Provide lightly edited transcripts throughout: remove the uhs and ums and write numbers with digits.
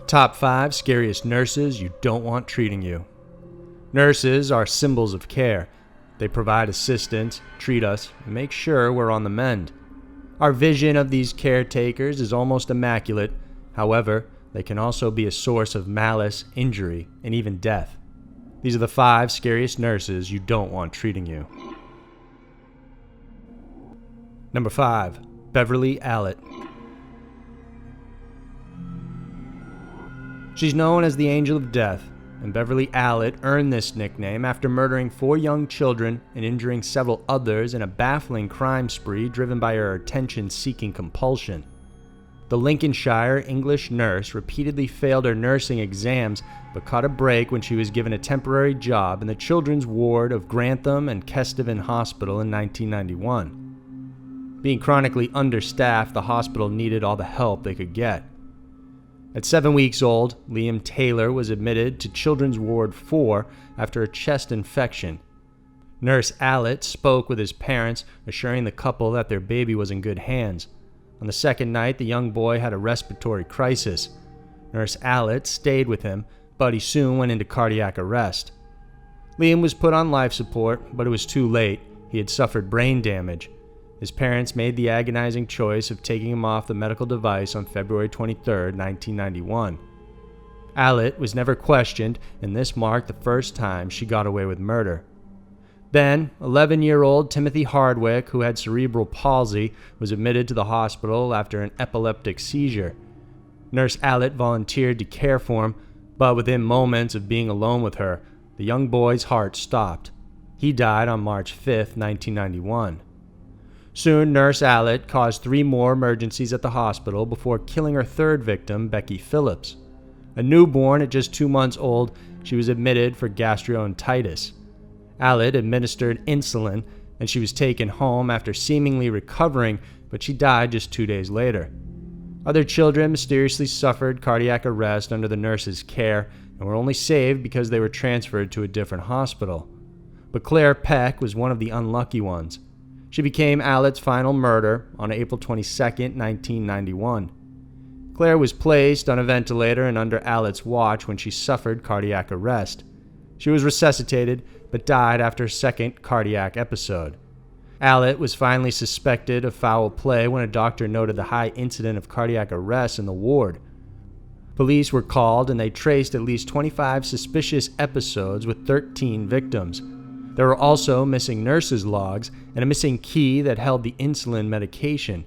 Top 5 scariest nurses you don't want treating you. Nurses are symbols of care. They provide assistance, treat us, and make sure we're on the mend. Our vision of these caretakers is almost immaculate. However, they can also be a source of malice, injury, and even death. These are the 5 scariest nurses you don't want treating you. Number 5. Beverly Allitt. She's known as the Angel of Death, and Beverly Allit earned this nickname after murdering 4 young children and injuring several others in a baffling crime spree driven by her attention-seeking compulsion. The Lincolnshire English nurse repeatedly failed her nursing exams but caught a break when she was given a temporary job in the children's ward of Grantham and Kesteven Hospital in 1991. Being chronically understaffed, the hospital needed all the help they could get. At 7 weeks old, Liam Taylor was admitted to Children's Ward 4 after a chest infection. Nurse Allit spoke with his parents, assuring the couple that their baby was in good hands. On the second night, the young boy had a respiratory crisis. Nurse Allit stayed with him, but he soon went into cardiac arrest. Liam was put on life support, but it was too late. He had suffered brain damage. His parents made the agonizing choice of taking him off the medical device on February 23, 1991. Allit was never questioned, and this marked the first time she got away with murder. Then, 11-year-old Timothy Hardwick, who had cerebral palsy, was admitted to the hospital after an epileptic seizure. Nurse Allit volunteered to care for him, but within moments of being alone with her, the young boy's heart stopped. He died on March 5, 1991. Soon, Nurse Allit caused 3 more emergencies at the hospital before killing her 3rd victim, Becky Phillips. A newborn at just 2 months old, she was admitted for gastroenteritis. Allit administered insulin, and she was taken home after seemingly recovering, but she died just 2 days later. Other children mysteriously suffered cardiac arrest under the nurse's care and were only saved because they were transferred to a different hospital. But Claire Peck was one of the unlucky ones. She became Allit's final murder on April 22, 1991. Claire was placed on a ventilator and under Allit's watch when she suffered cardiac arrest. She was resuscitated, but died after a second cardiac episode. Allit was finally suspected of foul play when a doctor noted the high incidence of cardiac arrest in the ward. Police were called and they traced at least 25 suspicious episodes with 13 victims. There were also missing nurses' logs and a missing key that held the insulin medication.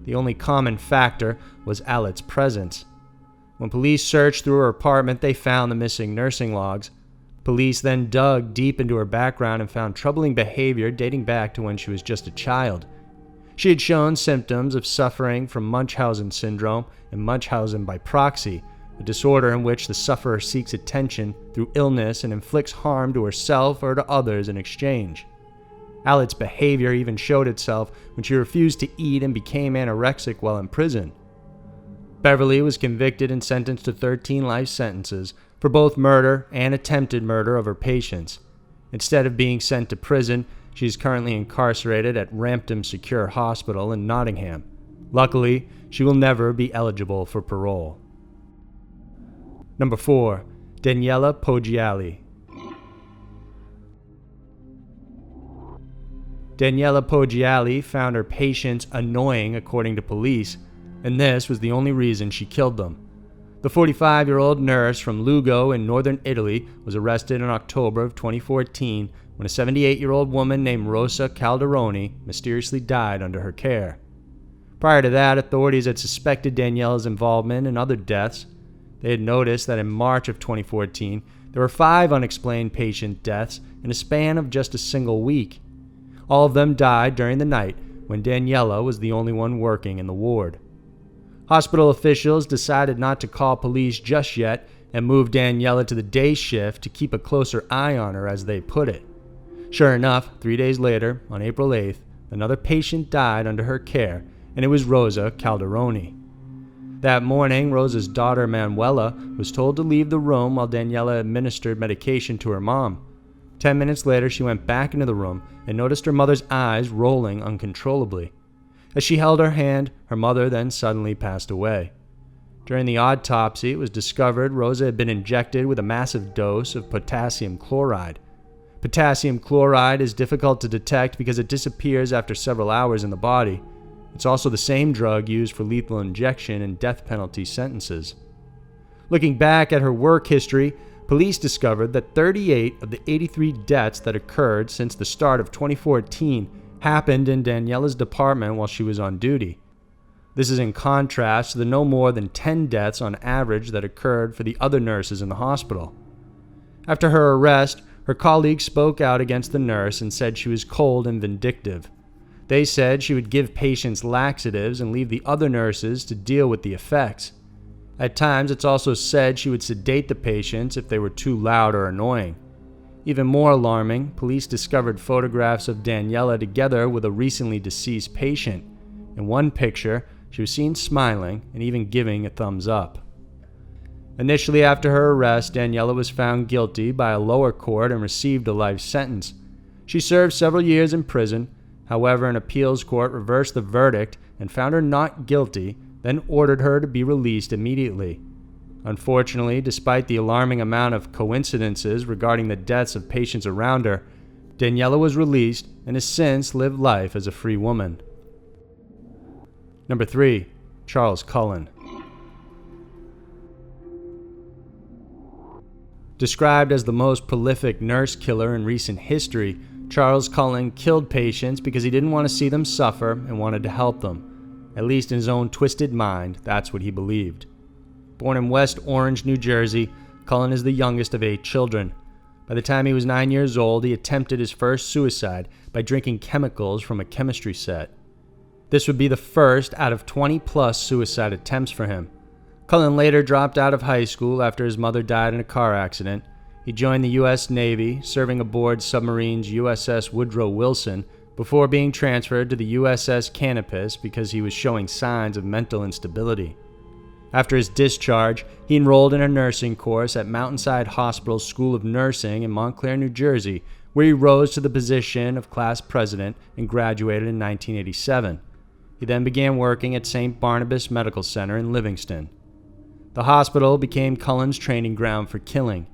The only common factor was Allit's presence. When police searched through her apartment, they found the missing nursing logs. Police then dug deep into her background and found troubling behavior dating back to when she was just a child. She had shown symptoms of suffering from Munchausen syndrome and Munchausen by proxy, a disorder in which the sufferer seeks attention through illness and inflicts harm to herself or to others in exchange. Allit's behavior even showed itself when she refused to eat and became anorexic while in prison. Beverly was convicted and sentenced to 13 life sentences for both murder and attempted murder of her patients. Instead of being sent to prison, she is currently incarcerated at Rampton Secure Hospital in Nottingham. Luckily, she will never be eligible for parole. Number 4. Daniela Poe Jiali. Daniela Poe Jiali found her patients annoying according to police, and this was the only reason she killed them. The 45-year-old nurse from Lugo in northern Italy was arrested in October of 2014 when a 78-year-old woman named Rosa Calderoni mysteriously died under her care. Prior to that, authorities had suspected Daniela's involvement in other deaths. They had noticed that in March of 2014, there were 5 unexplained patient deaths in a span of just a single week. All of them died during the night when Daniela was the only one working in the ward. Hospital officials decided not to call police just yet and moved Daniela to the day shift to keep a closer eye on her, as they put it. Sure enough, 3 days later, on April 8th, another patient died under her care, and it was Rosa Calderoni. That morning, Rosa's daughter Manuela was told to leave the room while Daniela administered medication to her mom. 10 minutes later, she went back into the room and noticed her mother's eyes rolling uncontrollably. As she held her hand, her mother then suddenly passed away. During the autopsy, it was discovered Rosa had been injected with a massive dose of potassium chloride. Potassium chloride is difficult to detect because it disappears after several hours in the body. It's also the same drug used for lethal injection in death penalty sentences. Looking back at her work history, police discovered that 38 of the 83 deaths that occurred since the start of 2014 happened in Daniela's department while she was on duty. This is in contrast to the no more than 10 deaths on average that occurred for the other nurses in the hospital. After her arrest, her colleagues spoke out against the nurse and said she was cold and vindictive. They said she would give patients laxatives and leave the other nurses to deal with the effects. At times, it's also said she would sedate the patients if they were too loud or annoying. Even more alarming, police discovered photographs of Daniela together with a recently deceased patient. In one picture, she was seen smiling and even giving a thumbs up. Initially after her arrest, Daniela was found guilty by a lower court and received a life sentence. She served several years in prison. However, an appeals court reversed the verdict and found her not guilty, then ordered her to be released immediately. Unfortunately, despite the alarming amount of coincidences regarding the deaths of patients around her, Daniela was released and has since lived life as a free woman. Number 3. Charles Cullen. Described as the most prolific nurse killer in recent history, Charles Cullen killed patients because he didn't want to see them suffer and wanted to help them. At least in his own twisted mind, that's what he believed. Born in West Orange, New Jersey, Cullen is the youngest of 8 children. By the time he was 9 years old, he attempted his first suicide by drinking chemicals from a chemistry set. This would be the first out of 20-plus suicide attempts for him. Cullen later dropped out of high school after his mother died in a car accident. He joined the U.S. Navy, serving aboard submarines USS Woodrow Wilson, before being transferred to the USS Canopus because he was showing signs of mental instability. After his discharge, he enrolled in a nursing course at Mountainside Hospital School of Nursing in Montclair, New Jersey, where he rose to the position of class president and graduated in 1987. He then began working at St. Barnabas Medical Center in Livingston. The hospital became Cullen's training ground for killing.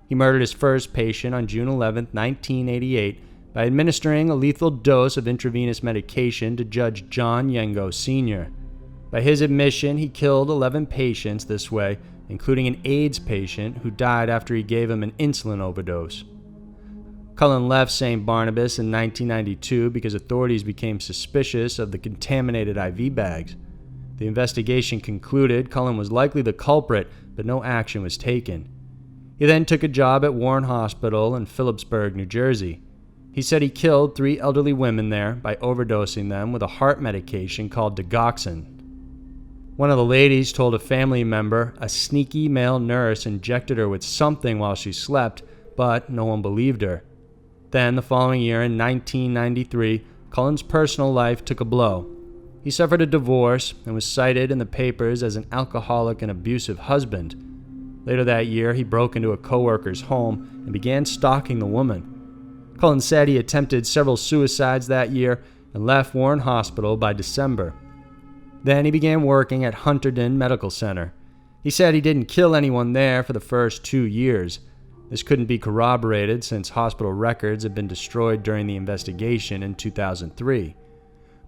He murdered his first patient on June 11, 1988, by administering a lethal dose of intravenous medication to Judge John Yengo Sr. By his admission, he killed 11 patients this way, including an AIDS patient who died after he gave him an insulin overdose. Cullen left St. Barnabas in 1992 because authorities became suspicious of the contaminated IV bags. The investigation concluded Cullen was likely the culprit, but no action was taken. He then took a job at Warren Hospital in Phillipsburg, New Jersey. He said he killed 3 elderly women there by overdosing them with a heart medication called digoxin. One of the ladies told a family member a sneaky male nurse injected her with something while she slept, but no one believed her. Then, the following year, in 1993, Cullen's personal life took a blow. He suffered a divorce and was cited in the papers as an alcoholic and abusive husband. Later that year, he broke into a coworker's home and began stalking the woman. Cullen said he attempted several suicides that year and left Warren Hospital by December. Then he began working at Hunterdon Medical Center. He said he didn't kill anyone there for the first 2 years. This couldn't be corroborated since hospital records had been destroyed during the investigation in 2003.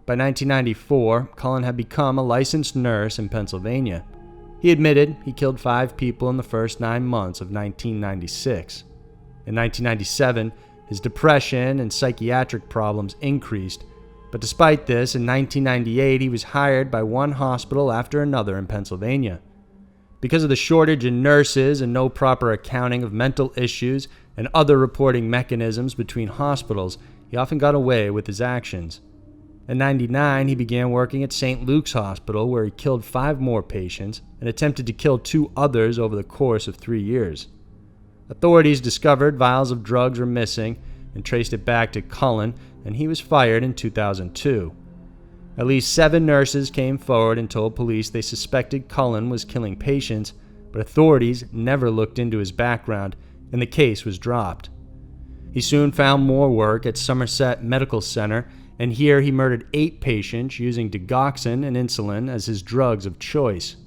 By 1994, Cullen had become a licensed nurse in Pennsylvania. He admitted he killed 5 people in the first 9 months of 1996. In 1997, his depression and psychiatric problems increased, but despite this, in 1998 he was hired by one hospital after another in Pennsylvania. Because of the shortage in nurses and no proper accounting of mental issues and other reporting mechanisms between hospitals, he often got away with his actions. In 1999, he began working at St. Luke's Hospital, where he killed 5 more patients and attempted to kill 2 others over the course of 3 years. Authorities discovered vials of drugs were missing and traced it back to Cullen, and he was fired in 2002. At least 7 nurses came forward and told police they suspected Cullen was killing patients, but authorities never looked into his background, and the case was dropped. He soon found more work at Somerset Medical Center, and here he murdered 8 patients using digoxin and insulin as his drugs of choice.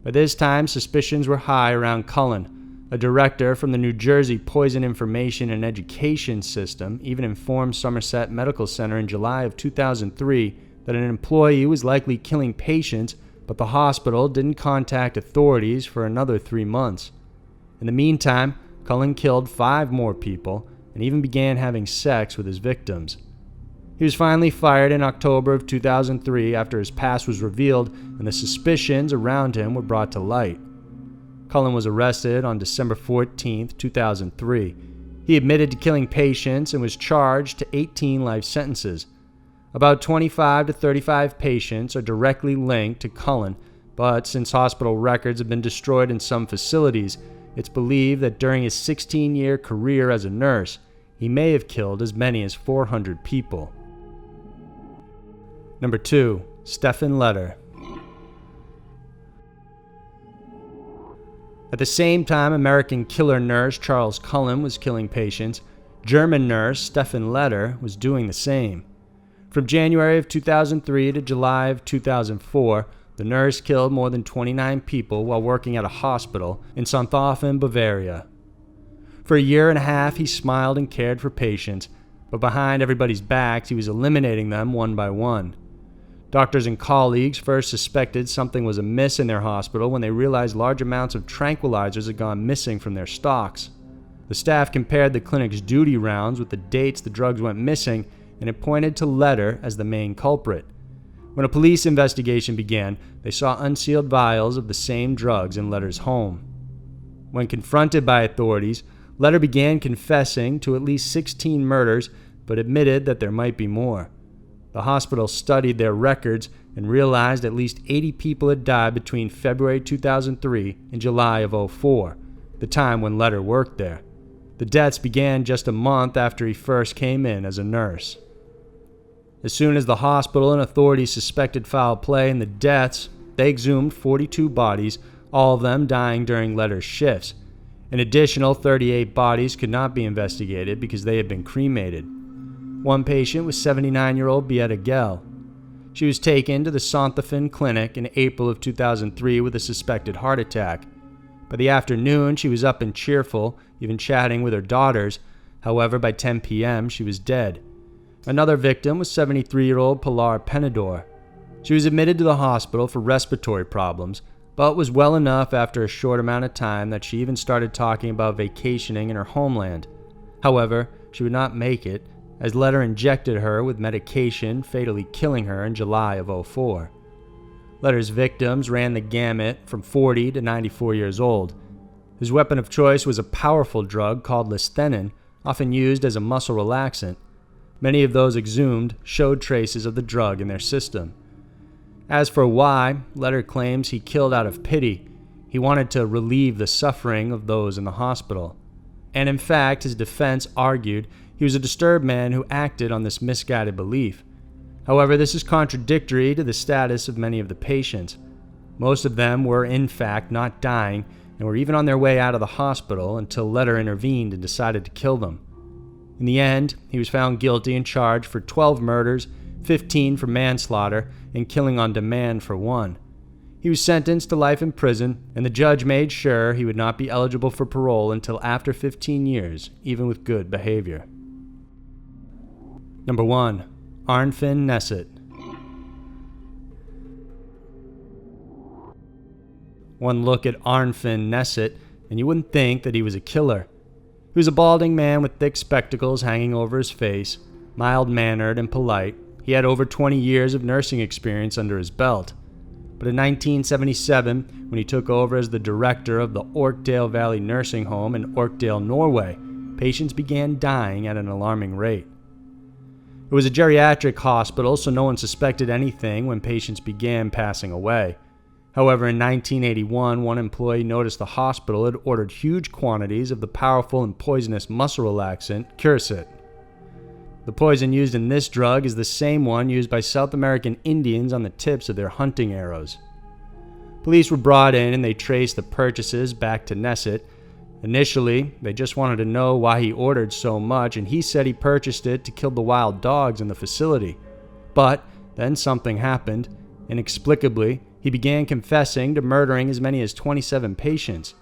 By this time, suspicions were high around Cullen. A director from the New Jersey Poison Information and Education System even informed Somerset Medical Center in July of 2003 that an employee was likely killing patients, but the hospital didn't contact authorities for another 3 months. In the meantime, Cullen killed 5 more people and even began having sex with his victims. He was finally fired in October of 2003 after his past was revealed and the suspicions around him were brought to light. Cullen was arrested on December 14, 2003. He admitted to killing patients and was charged to 18 life sentences. About 25 to 35 patients are directly linked to Cullen, but since hospital records have been destroyed in some facilities, it's believed that during his 16-year career as a nurse, he may have killed as many as 400 people. Number 2. Stephan Letter. At the same time American killer nurse Charles Cullen was killing patients, German nurse Stephan Letter was doing the same. From January of 2003 to July of 2004, the nurse killed more than 29 people while working at a hospital in Sonthofen, Bavaria. For a year and a half, he smiled and cared for patients, but behind everybody's backs, he was eliminating them one by one. Doctors and colleagues first suspected something was amiss in their hospital when they realized large amounts of tranquilizers had gone missing from their stocks. The staff compared the clinic's duty rounds with the dates the drugs went missing, and it pointed to Letter as the main culprit. When a police investigation began, they saw unsealed vials of the same drugs in Letter's home. When confronted by authorities, Letter began confessing to at least 16 murders, but admitted that there might be more. The hospital studied their records and realized at least 80 people had died between February 2003 and July of 2004, the time when Letter worked there. The deaths began just a month after he first came in as a nurse. As soon as the hospital and authorities suspected foul play in the deaths, they exhumed 42 bodies, all of them dying during Letter's shifts. An additional 38 bodies could not be investigated because they had been cremated. One patient was 79-year-old Beata Gell. She was taken to the Sonthofen Clinic in April of 2003 with a suspected heart attack. By the afternoon, she was up and cheerful, even chatting with her daughters. However, by 10 p.m., she was dead. Another victim was 73-year-old Pilar Penador. She was admitted to the hospital for respiratory problems, but was well enough after a short amount of time that she even started talking about vacationing in her homeland. However, she would not make it, as Letter injected her with medication, fatally killing her in July of 2004. Letter's victims ran the gamut from 40 to 94 years old. His weapon of choice was a powerful drug called listhenin, often used as a muscle relaxant. Many of those exhumed showed traces of the drug in their system. As for why, Letter claims he killed out of pity. He wanted to relieve the suffering of those in the hospital. And in fact, his defense argued he was a disturbed man who acted on this misguided belief. However, this is contradictory to the status of many of the patients. Most of them were in fact not dying and were even on their way out of the hospital until Letter intervened and decided to kill them. In the end, he was found guilty and charged for 12 murders, 15 for manslaughter, and killing on demand for 1. He was sentenced to life in prison, and the judge made sure he would not be eligible for parole until after 15 years, even with good behavior. Number 1. Arne Fleisht. One look at Arne Fleisht, and you wouldn't think that he was a killer. He was a balding man with thick spectacles hanging over his face, mild-mannered and polite. He had over 20 years of nursing experience under his belt. But in 1977, when he took over as the director of the Orkdale Valley Nursing Home in Orkdale, Norway, patients began dying at an alarming rate. It was a geriatric hospital, so no one suspected anything when patients began passing away. However, in 1981, one employee noticed the hospital had ordered huge quantities of the powerful and poisonous muscle relaxant, Curacet. The poison used in this drug is the same one used by South American Indians on the tips of their hunting arrows. Police were brought in and they traced the purchases back to Fleisht. Initially, they just wanted to know why he ordered so much, and he said he purchased it to kill the wild dogs in the facility. But then something happened. Inexplicably, He began confessing to murdering as many as 27 patients.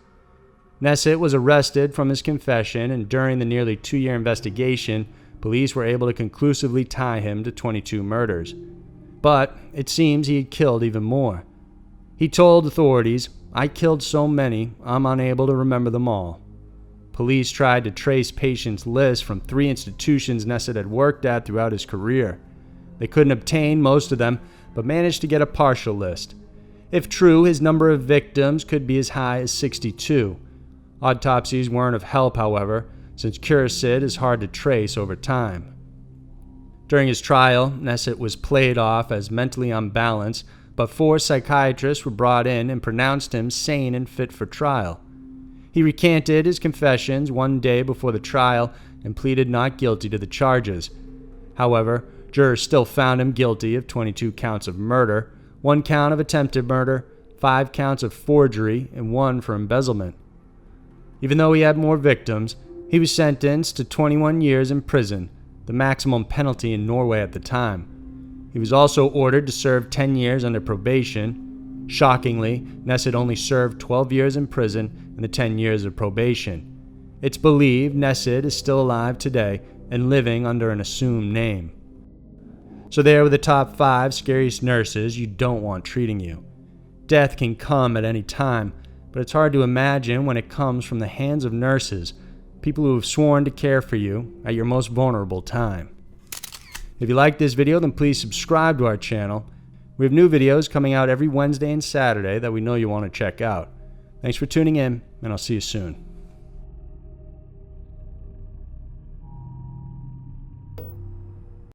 Nesset was arrested from his confession, and during the nearly 2-year investigation, police were able to conclusively tie him to 22 murders. But it seems he had killed even more. He told authorities, "I killed so many, I'm unable to remember them all." Police tried to trace patients' lists from 3 institutions Nesset had worked at throughout his career. They couldn't obtain most of them, but managed to get a partial list. If true, his number of victims could be as high as 62. Autopsies weren't of help, however, since curacid is hard to trace over time. During his trial, Nesset was played off as mentally unbalanced, but 4 psychiatrists were brought in and pronounced him sane and fit for trial. He recanted his confessions one day before the trial and pleaded not guilty to the charges. However, jurors still found him guilty of 22 counts of murder, 1 count of attempted murder, 5 counts of forgery, and 1 for embezzlement. Even though he had more victims, he was sentenced to 21 years in prison, the maximum penalty in Norway at the time. He was also ordered to serve 10 years under probation. Shockingly, Nesset only served 12 years in prison and the 10 years of probation. It's believed Nesset is still alive today and living under an assumed name. So there were the top 5 scariest nurses you don't want treating you. Death can come at any time, but it's hard to imagine when it comes from the hands of nurses, people who have sworn to care for you at your most vulnerable time. If you like this video, then please subscribe to our channel. We have new videos coming out every Wednesday and Saturday that we know you want to check out. Thanks for tuning in, and I'll see you soon.